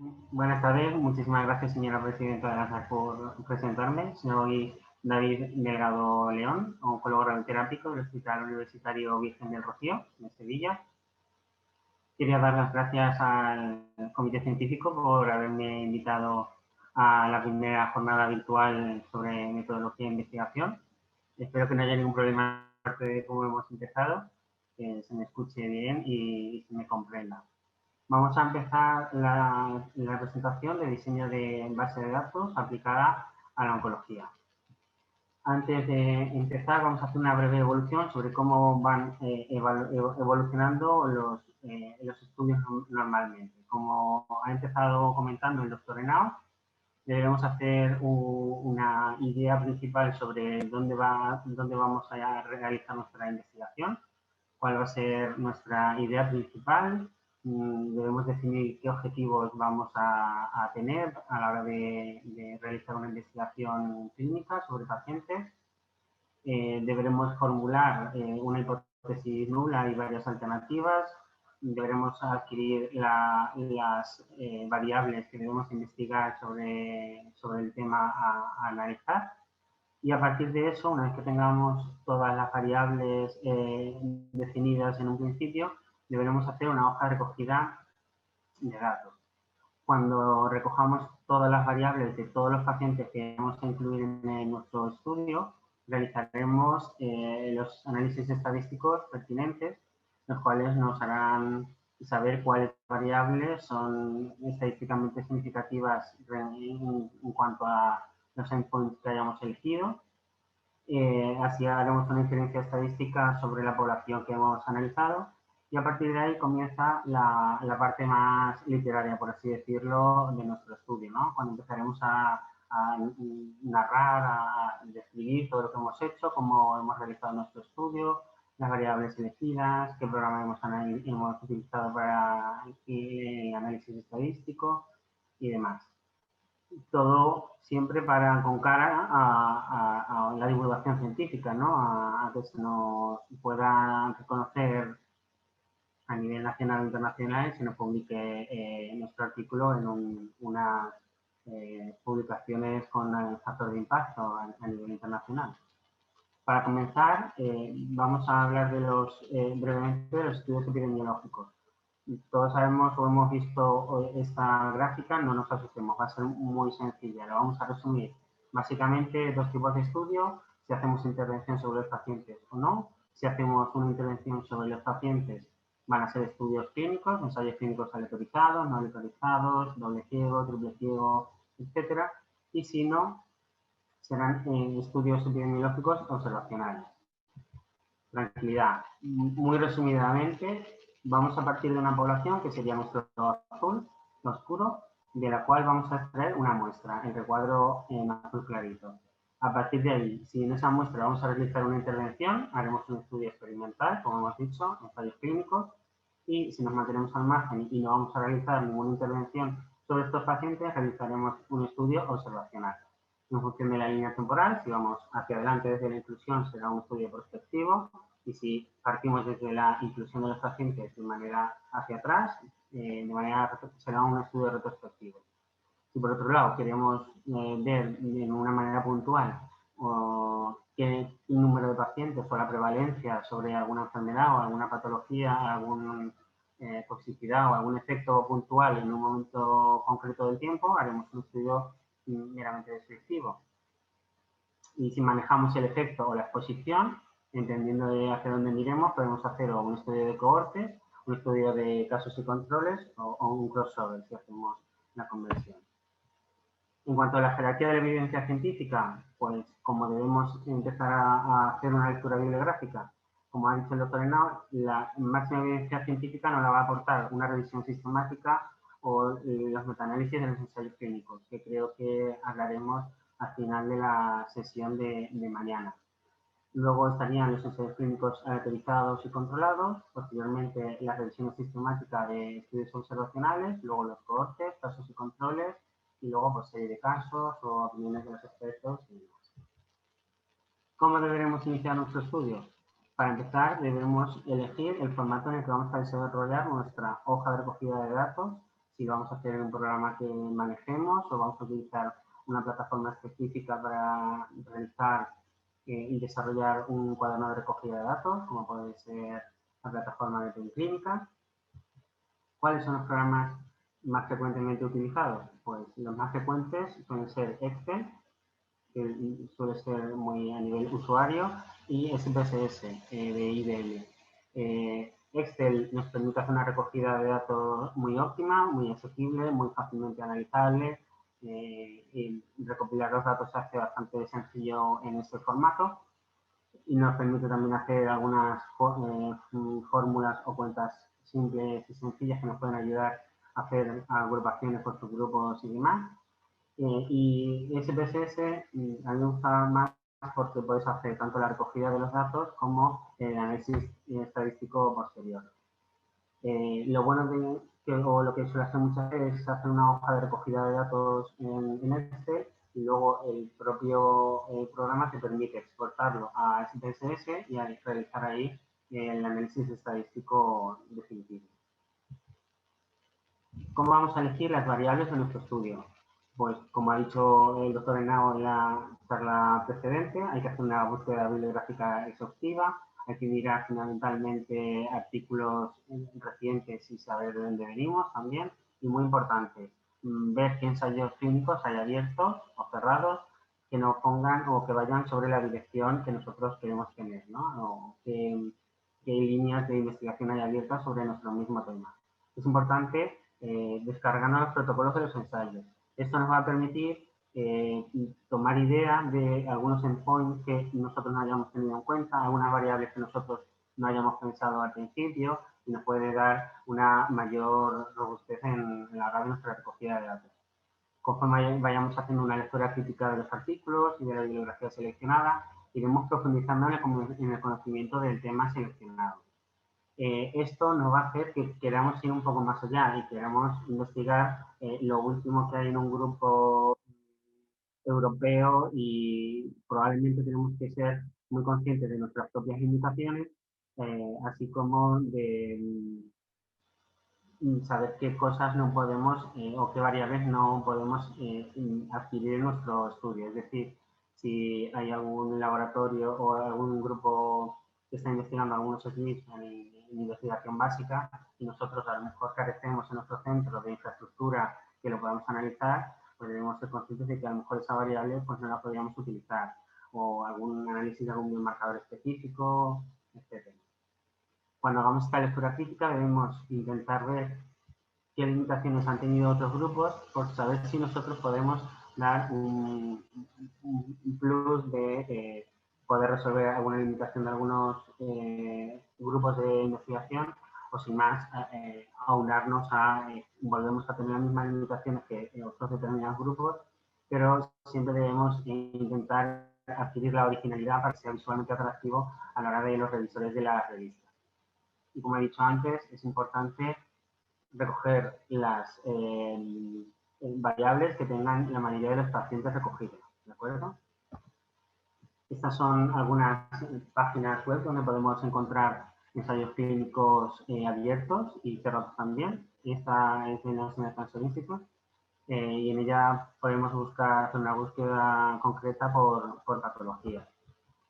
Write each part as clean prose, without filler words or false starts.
Buenas tardes, muchísimas gracias, señora presidenta de la SAC, por presentarme. Soy David Delgado León, oncólogo radioterápico del Hospital Universitario Virgen del Rocío, de Sevilla. Quería dar las gracias al Comité Científico por haberme invitado a la primera jornada virtual sobre metodología de investigación. Espero que no haya ningún problema aparte de cómo hemos empezado, que se me escuche bien y se me comprenda. Vamos a empezar la presentación de diseño de base de datos aplicada a la oncología. Antes de empezar, vamos a hacer una breve evolución sobre cómo van evolucionando los estudios normalmente. Como ha empezado comentando el doctor Henao, debemos hacer una idea principal sobre dónde vamos a realizar nuestra investigación, cuál va a ser nuestra idea principal. Debemos definir qué objetivos vamos a tener a la hora de realizar una investigación clínica sobre pacientes. Deberemos formular una hipótesis nula y varias alternativas. Deberemos adquirir las variables que debemos investigar sobre el tema a analizar. Y a partir de eso, una vez que tengamos todas las variables definidas en un principio, deberemos hacer una hoja de recogida de datos. Cuando recojamos todas las variables de todos los pacientes que vamos a incluir en nuestro estudio, realizaremos los análisis estadísticos pertinentes, los cuales nos harán saber cuáles variables son estadísticamente significativas en cuanto a los endpoints que hayamos elegido. Así haremos una inferencia estadística sobre la población que hemos analizado y a partir de ahí comienza la parte más literaria, por así decirlo, de nuestro estudio, ¿no? Cuando empezaremos a narrar, a describir todo lo que hemos hecho, cómo hemos realizado nuestro estudio, las variables elegidas, qué programa hemos utilizado para el análisis estadístico y demás. Todo siempre con cara a la divulgación científica, ¿no? A que se nos pueda reconocer a nivel nacional o internacional y se nos publique nuestro artículo en unas publicaciones con factor de impacto a nivel internacional. Para comenzar, vamos a hablar brevemente de los estudios epidemiológicos. Todos sabemos o hemos visto esta gráfica, no nos asustemos, va a ser muy sencilla. Lo vamos a resumir. Básicamente, dos tipos de estudio, si hacemos intervención sobre los pacientes o no. Si hacemos una intervención sobre los pacientes, van a ser estudios clínicos, ensayos clínicos aleatorizados, no aleatorizados, doble ciego, triple ciego, etcétera. Y si no, serán estudios epidemiológicos observacionales. Tranquilidad. Muy resumidamente, vamos a partir de una población que sería nuestro azul, oscuro, de la cual vamos a extraer una muestra, el recuadro en azul clarito. A partir de ahí, si en esa muestra vamos a realizar una intervención, haremos un estudio experimental, como hemos dicho, ensayos clínicos, y si nos mantenemos al margen y no vamos a realizar ninguna intervención sobre estos pacientes, realizaremos un estudio observacional. En función de la línea temporal, si vamos hacia adelante desde la inclusión, será un estudio prospectivo, y si partimos desde la inclusión de los pacientes de manera hacia atrás, será un estudio retrospectivo. Si por otro lado queremos ver de una manera puntual qué número de pacientes o la prevalencia sobre alguna enfermedad o alguna patología, alguna toxicidad o algún efecto puntual en un momento concreto del tiempo, haremos un estudio meramente descriptivo. Y si manejamos el efecto o la exposición, entendiendo de hacia dónde miremos, podemos hacer un estudio de cohortes, un estudio de casos y controles o un crossover si hacemos la conversión. En cuanto a la jerarquía de la evidencia científica, pues como debemos empezar a hacer una lectura bibliográfica, como ha dicho el doctor Henao, la máxima evidencia científica nos la va a aportar una revisión sistemática o los metaanálisis de los ensayos clínicos, que creo que hablaremos al final de la sesión de mañana. Luego estarían los ensayos clínicos aleatorizados y controlados, posteriormente la revisión sistemática de estudios observacionales, luego los cohortes, casos y controles, y luego pues serie de casos o opiniones de los expertos y demás. ¿Cómo deberemos iniciar nuestro estudio? Para empezar, debemos elegir el formato en el que vamos a desarrollar nuestra hoja de recogida de datos, si lo vamos a hacer en un programa que manejemos o vamos a utilizar una plataforma específica para realizar y desarrollar un cuaderno de recogida de datos, como puede ser la plataforma de Penclínica. ¿Cuáles son los programas más frecuentemente utilizados? Pues los más frecuentes suelen ser Excel, que suele ser muy a nivel usuario, y SPSS de IBM. Excel nos permite hacer una recogida de datos muy óptima, muy asequible, muy fácilmente analizable, y recopilar los datos se hace bastante sencillo en este formato y nos permite también hacer algunas fórmulas o cuentas simples y sencillas que nos pueden ayudar a hacer agrupaciones por subgrupos y demás. Y SPSS a mí me gusta más porque puedes hacer tanto la recogida de los datos como el análisis estadístico posterior. Lo bueno o lo que suele hacer muchas veces es hacer una hoja de recogida de datos en Excel y luego el propio programa te permite exportarlo a SPSS y a realizar ahí el análisis estadístico definitivo. ¿Cómo vamos a elegir las variables de nuestro estudio? Pues, como ha dicho el doctor Henao en la charla precedente, hay que hacer una búsqueda bibliográfica exhaustiva, hay que mirar fundamentalmente artículos recientes y saber de dónde venimos también. Y muy importante, ver qué ensayos clínicos hay abiertos o cerrados que nos pongan o que vayan sobre la dirección que nosotros queremos tener, ¿no? O qué líneas de investigación hay abiertas sobre nuestro mismo tema. Es importante descargando los protocolos de los ensayos. Esto nos va a permitir tomar idea de algunos endpoints que nosotros no hayamos tenido en cuenta, algunas variables que nosotros no hayamos pensado al principio y nos puede dar una mayor robustez en la hora de nuestra recogida de datos. Conforme vayamos haciendo una lectura crítica de los artículos y de la bibliografía seleccionada, iremos profundizando en el conocimiento del tema seleccionado. Esto nos va a hacer que queramos ir un poco más allá y queramos investigar lo último que hay en un grupo europeo y probablemente tenemos que ser muy conscientes de nuestras propias limitaciones, así como de saber qué cosas no podemos o qué variables no podemos adquirir en nuestro estudio. Es decir, si hay algún laboratorio o algún grupo que está investigando algunos SNPs en investigación básica y nosotros a lo mejor carecemos en nuestro centro de infraestructura que lo podamos analizar, pues debemos ser conscientes de que a lo mejor esa variable pues no la podríamos utilizar o algún análisis de algún biomarcador específico, etcétera. Cuando hagamos esta lectura crítica debemos intentar ver qué limitaciones han tenido otros grupos por saber si nosotros podemos dar un plus de poder resolver alguna limitación de algunos grupos de investigación o sin más aunarnos a volvemos a tener las mismas limitaciones que otros determinados grupos, pero siempre debemos intentar adquirir la originalidad para que sea visualmente atractivo a la hora de los revisores de las revistas. Y como he dicho antes, es importante recoger las variables que tengan la mayoría de los pacientes recogidos, ¿de acuerdo? Estas son algunas páginas web donde podemos encontrar ensayos clínicos abiertos y cerrados también. Esta es de National Cancer Institute y en ella podemos hacer una búsqueda concreta por patología.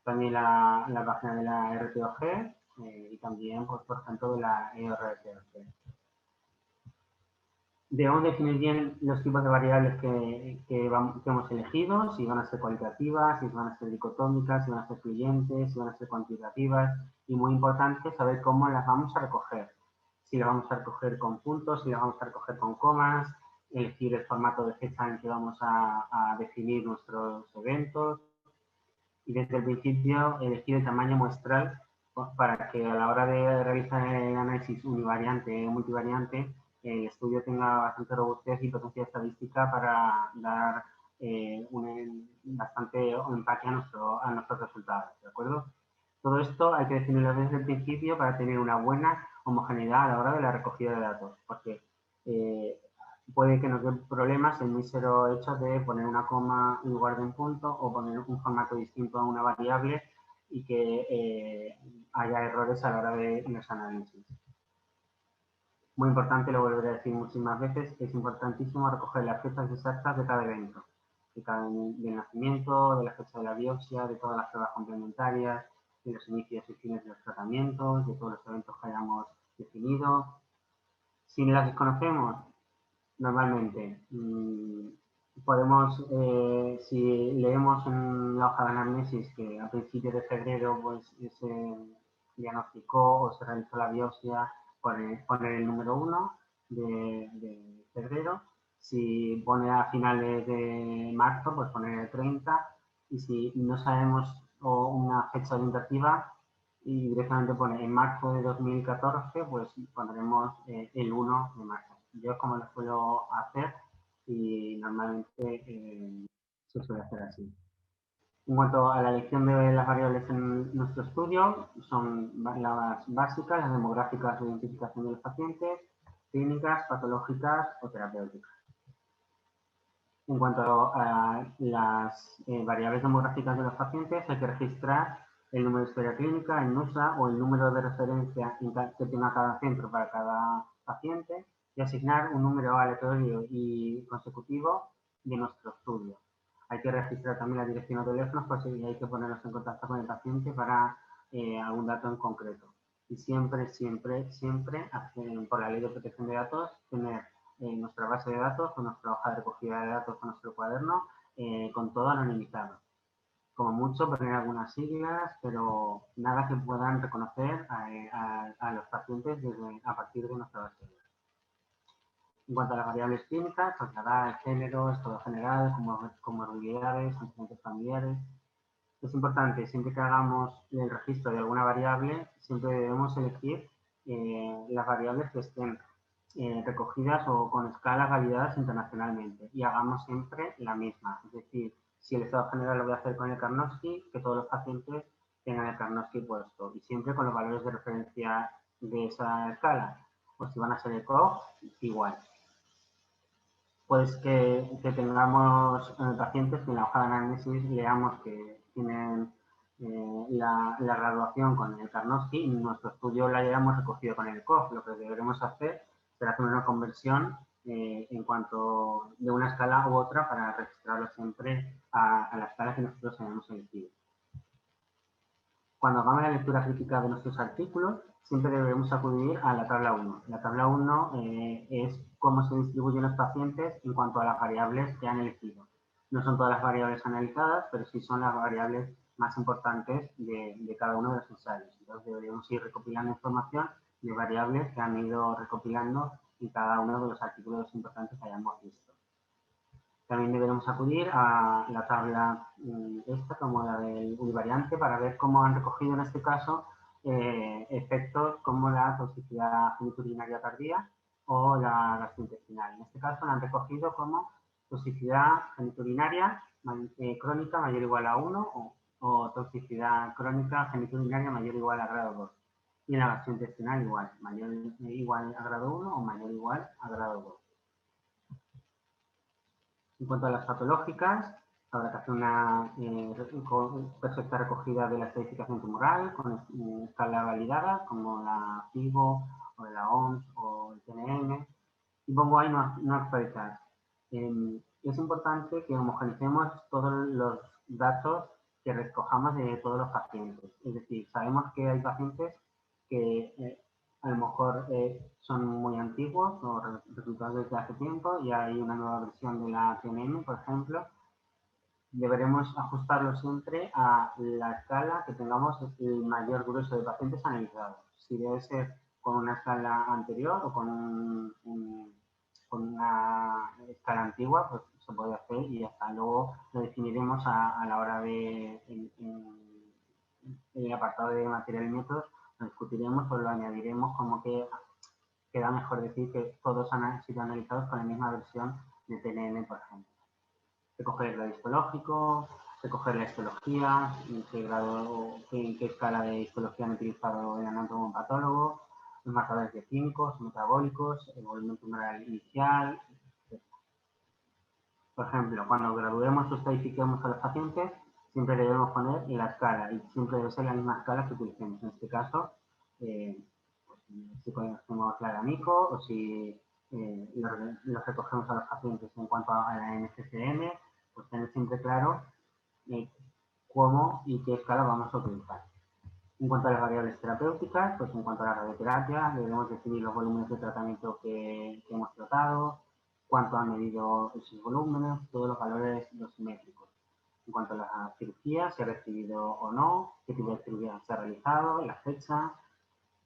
También la página de la RTOG y también, pues, por ejemplo, de la ERTOG. Debemos definir bien los tipos de variables que hemos elegido, si van a ser cualitativas, si van a ser dicotómicas, si van a ser fluyentes, si van a ser cuantitativas. Y muy importante saber cómo las vamos a recoger. Si las vamos a recoger con puntos, si las vamos a recoger con comas, elegir el formato de fecha en que vamos a definir nuestros eventos. Y desde el principio elegir el tamaño muestral para que a la hora de realizar el análisis univariante o multivariante el estudio tenga bastante robustez y potencia estadística para dar bastante empaque a nuestros resultados, ¿de acuerdo? Todo esto hay que definirlo desde el principio para tener una buena homogeneidad a la hora de la recogida de datos, porque puede que nos dé problemas el mísero hecho de poner una coma en lugar de un punto o poner un formato distinto a una variable y que haya errores a la hora de los análisis. Muy importante, lo volveré a decir muchísimas veces, es importantísimo recoger las fechas exactas de cada evento, del nacimiento, de la fecha de la biopsia, de todas las pruebas complementarias, de los inicios y fines de los tratamientos, de todos los eventos que hayamos definido. Si las desconocemos, normalmente podemos, si leemos en la hoja de anamnesis que a principios de febrero pues, se diagnosticó o se realizó la biopsia, poner el número 1 de febrero. Si pone a finales de marzo, pues poner el 30. Y si no sabemos una fecha orientativa y directamente pone en marzo de 2014, pues pondremos el 1 de marzo. Yo como lo suelo hacer y normalmente se suele hacer así. En cuanto a la elección de las variables en nuestro estudio, son las básicas, las demográficas de identificación de los pacientes, clínicas, patológicas o terapéuticas. En cuanto a las variables demográficas de los pacientes, hay que registrar el número de historia clínica, el NUSA o el número de referencia que tenga cada centro para cada paciente y asignar un número aleatorio y consecutivo de nuestro estudio. Hay que registrar también la dirección o teléfonos por si hay que ponernos en contacto con el paciente para algún dato en concreto. Y siempre, siempre, siempre, por la ley de protección de datos, tener nuestra base de datos o nuestra hoja de recogida de datos o nuestro cuaderno con todo anonimizado. Como mucho poner algunas siglas, pero nada que puedan reconocer a los pacientes a partir de nuestra base de datos. En cuanto a las variables clínicas, pues la edad, el género, estado general, comorbilidades, antecedentes familiares. Es importante, siempre que hagamos el registro de alguna variable, siempre debemos elegir las variables que estén recogidas o con escalas validadas internacionalmente y hagamos siempre la misma. Es decir, si el estado general lo voy a hacer con el Karnofsky, que todos los pacientes tengan el Karnofsky puesto y siempre con los valores de referencia de esa escala. O si van a ser el COG, igual. Pues que tengamos pacientes que en la hoja de análisis leamos que tienen la graduación con el Karnofsky y nuestro estudio la hayamos recogido con el COG. Lo que deberemos hacer será hacer una conversión en cuanto de una escala u otra para registrarlo siempre a la escala que nosotros hayamos elegido. Cuando hagamos la lectura crítica de nuestros artículos, siempre debemos acudir a la tabla 1. La tabla 1 es cómo se distribuyen los pacientes en cuanto a las variables que han elegido. No son todas las variables analizadas, pero sí son las variables más importantes de cada uno de los ensayos. Entonces deberíamos ir recopilando información de variables que han ido recopilando en cada uno de los artículos importantes que hayamos visto. También deberemos acudir a la tabla esta, como la del univariante, para ver cómo han recogido en este caso efectos como la toxicidad genitourinaria tardía o la gastrointestinal. En este caso la han recogido como toxicidad genitourinaria crónica mayor o igual a 1 o toxicidad crónica genitourinaria mayor o igual a grado 2. Y en la gastrointestinal igual, mayor o igual a grado 1 o mayor o igual a grado 2. En cuanto a las patológicas, habrá que hacer una perfecta recogida de la estadificación tumoral con escala validada, como la FIBO, o la OMS, o el TNM. Y pongo ahí no actualizar. Es importante que homogeneicemos todos los datos que recojamos de todos los pacientes. Es decir, sabemos que hay pacientes que a lo mejor son muy antiguos o resultados desde hace tiempo y hay una nueva versión de la TNM, por ejemplo. Deberemos ajustarlo siempre a la escala que tengamos el mayor grueso de pacientes analizados. Si debe ser con una escala anterior o con una escala antigua, pues se puede hacer y hasta luego lo definiremos a la hora de en el apartado de material y métodos, lo discutiremos o lo añadiremos como que queda mejor decir que todos han sido analizados con la misma versión de TNM, por ejemplo. Recoger el grado histológico, recoger la histología, en qué escala de histología han utilizado el anatomopatólogo, los marcadores bioquímicos, metabólicos, el volumen tumoral inicial, etc. Por ejemplo, cuando graduemos o estadifiquemos a los pacientes, siempre debemos poner la escala y siempre debe ser la misma escala que utilicemos. En este caso, si conocemos la de AMICO o si los recogemos a los pacientes. En cuanto a la NCCN, pues tener siempre claro cómo y qué escala vamos a utilizar. En cuanto a las variables terapéuticas, pues en cuanto a la radioterapia, debemos definir los volúmenes de tratamiento que hemos tratado, cuánto han medido esos volúmenes, todos los valores dosimétricos. En cuanto a la cirugía, si ha recibido o no, qué tipo de cirugía se ha realizado, la fecha.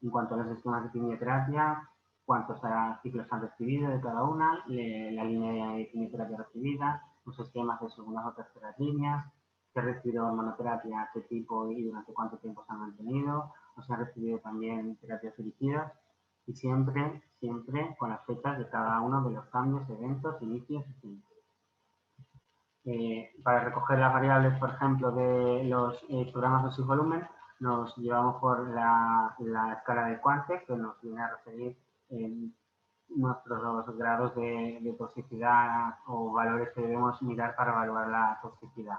En cuanto a los esquemas de quimioterapia, cuántos ciclos han recibido de cada una, la línea de quimioterapia recibida, los esquemas de segundas o terceras líneas, si ha recibido hormonoterapia, qué tipo y durante cuánto tiempo se han mantenido, o si ha recibido también terapias dirigidas, y siempre con las fechas de cada uno de los cambios, eventos, inicios y fines. Para recoger las variables, por ejemplo, de los programas dosis volumen, nos llevamos por la escala de Quantec, que nos viene a referir nuestros grados de toxicidad o valores que debemos mirar para evaluar la toxicidad.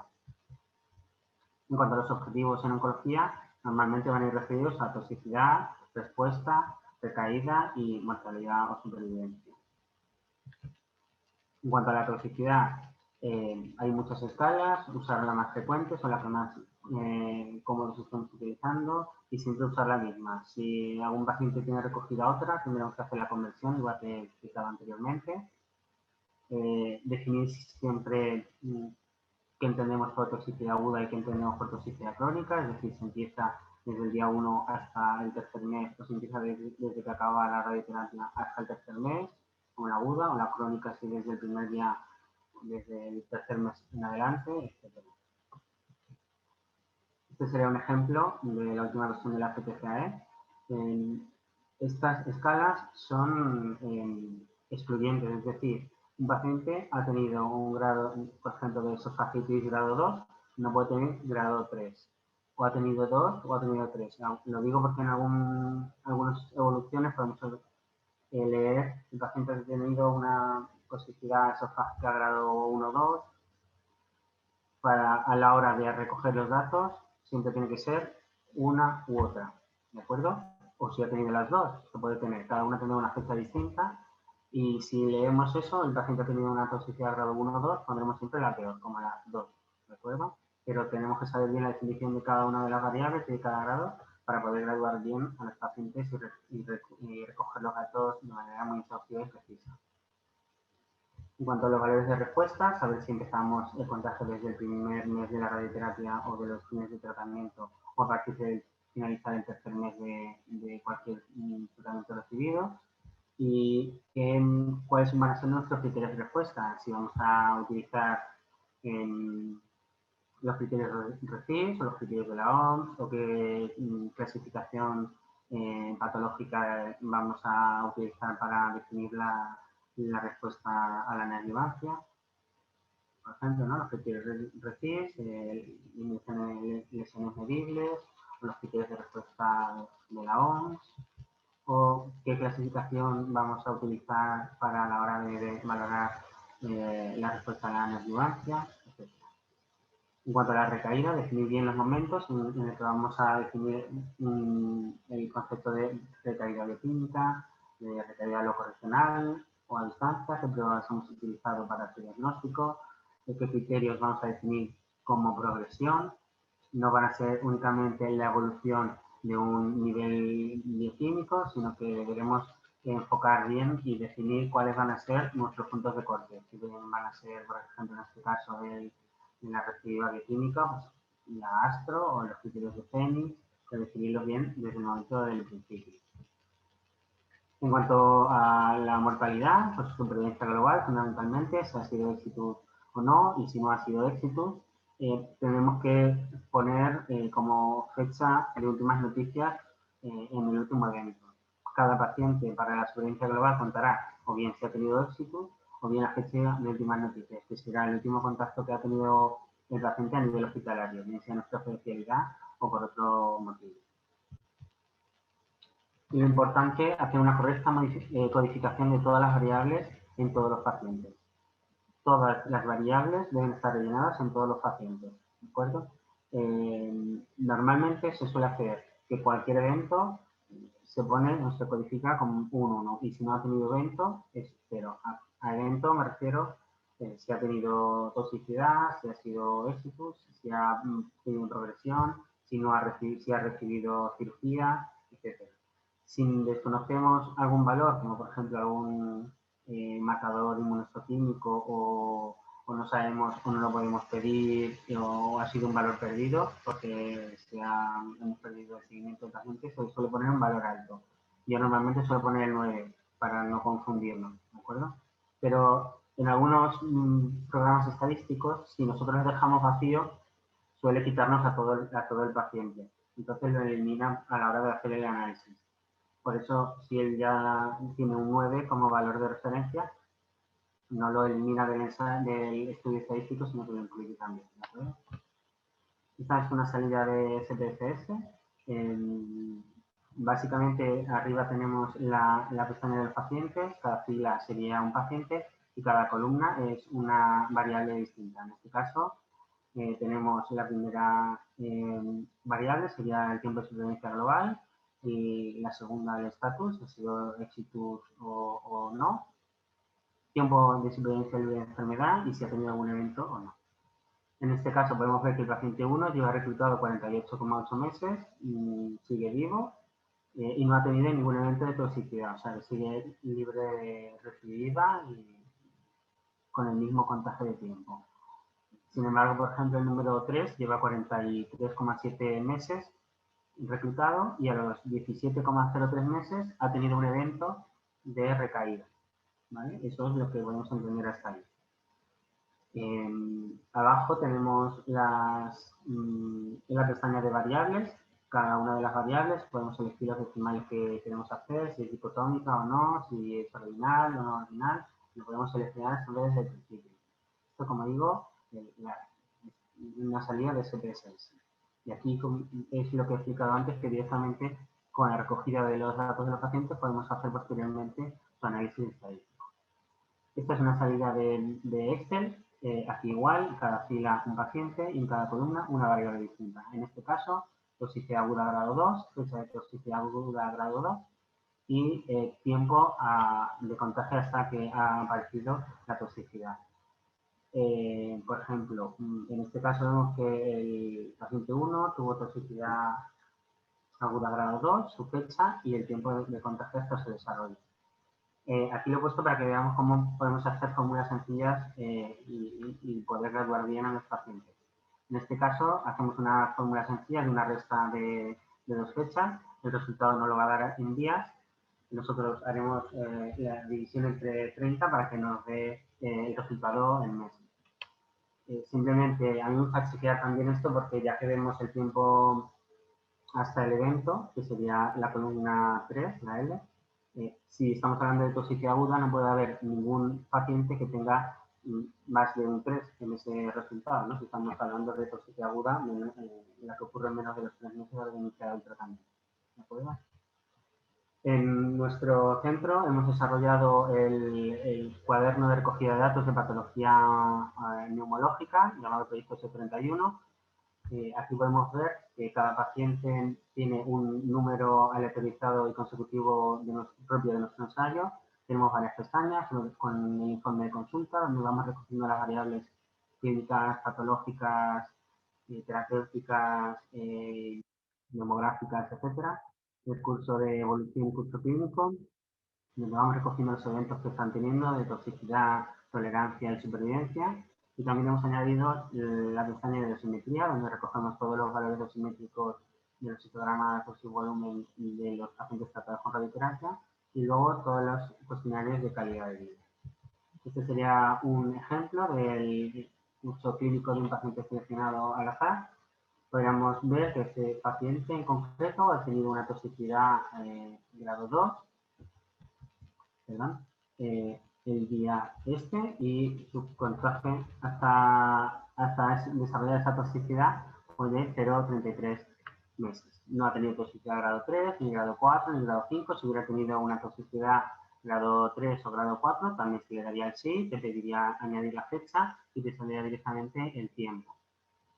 En cuanto a los objetivos en oncología, normalmente van a ir referidos a toxicidad, respuesta, recaída y mortalidad o supervivencia. En cuanto a la toxicidad, hay muchas escalas, usar la más frecuente son las que más cómodos estamos utilizando y siempre usar la misma. Si algún paciente tiene recogida otra, tendremos que hacer la conversión, igual que he explicado anteriormente. Definir siempre qué entendemos por toxicidad aguda y qué entendemos por toxicidad crónica, es decir, se empieza desde el día 1 hasta el tercer mes, o se empieza desde que acaba la radioterapia hasta el tercer mes, o la aguda, o la crónica si desde el primer día, desde el tercer mes en adelante, etc. Este sería un ejemplo de la última versión de la CTCAE. Estas escalas son excluyentes, es decir, un paciente ha tenido un grado, por ejemplo, de esofagitis grado 2, no puede tener grado 3. O ha tenido 2 o ha tenido 3. Lo digo porque en algunas evoluciones podemos leer que el paciente ha tenido una toxicidad esofágica grado 1 o 2. A la hora de recoger los datos, siempre tiene que ser una u otra, ¿de acuerdo? O si ha tenido las dos, se puede tener, cada una tiene una fecha distinta. Y si leemos eso, el paciente ha tenido una toxicidad grado 1 o 2, pondremos siempre la peor, como la 2, ¿de acuerdo? Pero tenemos que saber bien la definición de cada una de las variables y de cada grado para poder graduar bien a los pacientes y recoger los datos de manera muy exhaustiva y precisa. En cuanto a los valores de respuesta, saber si empezamos el contagio desde el primer mes de la radioterapia o de los fines de tratamiento o a partir de finalizar el tercer mes de cualquier tratamiento recibido. Y cuáles van a ser nuestros criterios de respuesta. Si vamos a utilizar los criterios RECIST o los criterios de la OMS o qué clasificación patológica vamos a utilizar para definir la respuesta a la neoadjuvancia. Por ejemplo, ¿no? Los criterios RECIST, lesiones medibles, o los criterios de respuesta de la OMS, o qué clasificación vamos a utilizar para la hora de valorar la respuesta a la neoadjuvancia, etc. En cuanto a la recaída, definir bien los momentos en el que vamos a definir el concepto de recaída bioquímica, de recaída locorregional o a distancia, qué pruebas hemos utilizado para este diagnóstico, qué criterios vamos a definir como progresión. No van a ser únicamente la evolución de un nivel bioquímico, sino que deberemos enfocar bien y definir cuáles van a ser nuestros puntos de corte. Si van a ser, por ejemplo, en este caso, la recidiva bioquímica, pues la ASTRO o los criterios de Phoenix, que definirlos bien desde el momento del principio. En cuanto a la mortalidad, pues supervivencia global, fundamentalmente, si ha sido éxito o no, y si no ha sido éxito, tenemos que poner como fecha de últimas noticias en el último evento. Cada paciente para la supervivencia global contará o bien si ha tenido éxito o bien la fecha de últimas noticias, que será el último contacto que ha tenido el paciente a nivel hospitalario, bien sea nuestra especialidad o por otro motivo. Lo importante es hacer una correcta codificación de todas las variables en todos los pacientes. Todas las variables deben estar rellenadas en todos los pacientes, ¿de acuerdo? Normalmente se suele hacer que cualquier evento se pone o se codifica como un 1. Y si no ha tenido evento, es 0. A evento me refiero si ha tenido toxicidad, si ha sido éxitus, si ha tenido progresión, si ha recibido cirugía, etc. Si desconocemos algún valor, como por ejemplo algún marcador inmunohistoquímico o no sabemos o no lo podemos pedir o ha sido un valor perdido porque hemos perdido el seguimiento del paciente, se suele poner un valor alto. Yo normalmente suelo poner el 9 para no confundirnos, ¿de acuerdo? Pero en algunos programas estadísticos, si nosotros dejamos vacío, suele quitarnos a todo el paciente. Entonces lo elimina a la hora de hacer el análisis. Por eso, si él ya tiene un 9 como valor de referencia, no lo elimina del estudio estadístico, sino que lo incluye también. ¿De acuerdo? Esta es una salida de SPSS. Básicamente, arriba tenemos la pestaña del paciente. Cada fila sería un paciente y cada columna es una variable distinta. En este caso, tenemos la primera variable, sería el tiempo de supervivencia global, y la segunda el estatus, ha sido éxitus o no, tiempo de supervivencia de la enfermedad y si ha tenido algún evento o no. En este caso podemos ver que el paciente 1 lleva reclutado 48,8 meses, y sigue vivo y no ha tenido ningún evento de toxicidad, o sea, que sigue libre de recidiva y con el mismo contagio de tiempo. Sin embargo, por ejemplo, el número 3 lleva 43,7 meses reclutado y a los 17,03 meses ha tenido un evento de recaída. ¿Vale? Eso es lo que podemos entender hasta ahí. Abajo tenemos en la pestaña de variables. Cada una de las variables podemos elegir los decimales que queremos hacer, si es dicotómica o no, si es ordinal o no ordinal. Lo podemos seleccionar desde el principio. Esto, como digo, una salida de SPSS. Y aquí es lo que he explicado antes, que directamente con la recogida de los datos de los pacientes podemos hacer posteriormente su análisis estadístico. Esta es una salida de Excel. Aquí igual, cada fila un paciente y en cada columna una variable distinta. En este caso, toxicidad aguda grado 2, fecha de toxicidad aguda grado 2 y tiempo de contagio hasta que ha aparecido la toxicidad. Por ejemplo, en este caso vemos que el paciente 1 tuvo toxicidad aguda grado 2, su fecha y el tiempo de contagio hasta su desarrollo. Aquí lo he puesto para que veamos cómo podemos hacer fórmulas sencillas y poder graduar bien a los pacientes. En este caso, hacemos una fórmula sencilla de una resta de 2 fechas. El resultado no lo va a dar en días. Nosotros haremos la división entre 30 para que nos dé el resultado en meses. Simplemente a mí me gusta chequear también esto porque ya que vemos el tiempo hasta el evento, que sería la columna 3, la L, si estamos hablando de toxicidad aguda, no puede haber ningún paciente que tenga más de un 3 en ese resultado, ¿no? Si estamos hablando de toxicidad aguda, la que ocurre en menos de los 3 meses de iniciar el tratamiento. ¿De acuerdo? En nuestro centro hemos desarrollado el cuaderno de recogida de datos de patología neumológica, llamado Proyecto S31. Aquí podemos ver que cada paciente tiene un número aleatorizado y consecutivo propio de nuestro ensayo. Tenemos varias pestañas con el informe de consulta, donde vamos recogiendo las variables clínicas, patológicas, terapéuticas, neumográficas, etcétera. El curso de evolución y curso clínico, donde vamos recogiendo los eventos que están teniendo de toxicidad, tolerancia y supervivencia. Y también hemos añadido la pestaña de dosimetría, donde recogemos todos los valores dosimétricos de los citogramas, dosis, volumen y de los pacientes tratados con radioterapia. Y luego todos los cuestionarios de calidad de vida. Este sería un ejemplo del uso clínico de un paciente seleccionado al azar. Podríamos ver que este paciente en concreto ha tenido una toxicidad grado 2, ¿verdad? El día y su contagio hasta desarrollar esa toxicidad fue de 0,33 meses. No ha tenido toxicidad grado 3, ni grado 4, ni grado 5. Si hubiera tenido una toxicidad grado 3 o grado 4, también se le daría el sí, te pediría añadir la fecha y te saldría directamente el tiempo.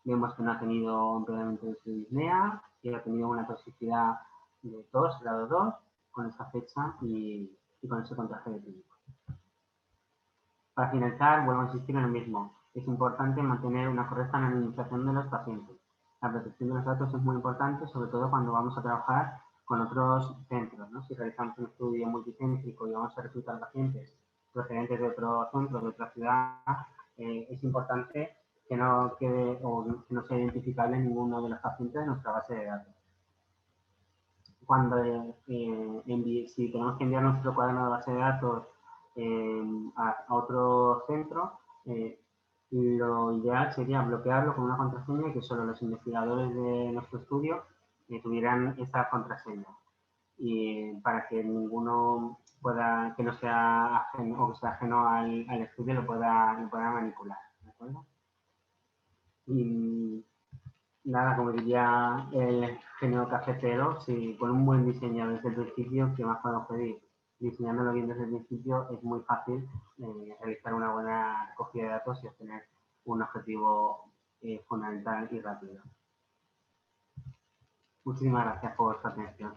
Vemos que no ha tenido empeoramiento de su disnea, que ha tenido una toxicidad de 2, grado 2, con esa fecha y con ese contraje de clínico. Para finalizar, vuelvo a insistir en lo mismo. Es importante mantener una correcta anonimización de los pacientes. La protección de los datos es muy importante, sobre todo cuando vamos a trabajar con otros centros, ¿no? Si realizamos un estudio multicéntrico y vamos a reclutar pacientes procedentes de otro centro, de otra ciudad, es importante que no quede o que no sea identificable ninguno de los pacientes de nuestra base de datos. Cuando si tenemos que enviar nuestro cuaderno de base de datos a otro centro, lo ideal sería bloquearlo con una contraseña y que solo los investigadores de nuestro estudio tuvieran esa contraseña. Y para que ninguno pueda, que no sea ajeno o que sea ajeno al estudio, lo pueda manipular. ¿De acuerdo? Y nada, como diría el genio cafetero, si con un buen diseño desde el principio, ¿qué más podemos pedir? Diseñándolo bien desde el principio es muy fácil realizar una buena recogida de datos y obtener un objetivo fundamental y rápido. Muchísimas gracias por su atención.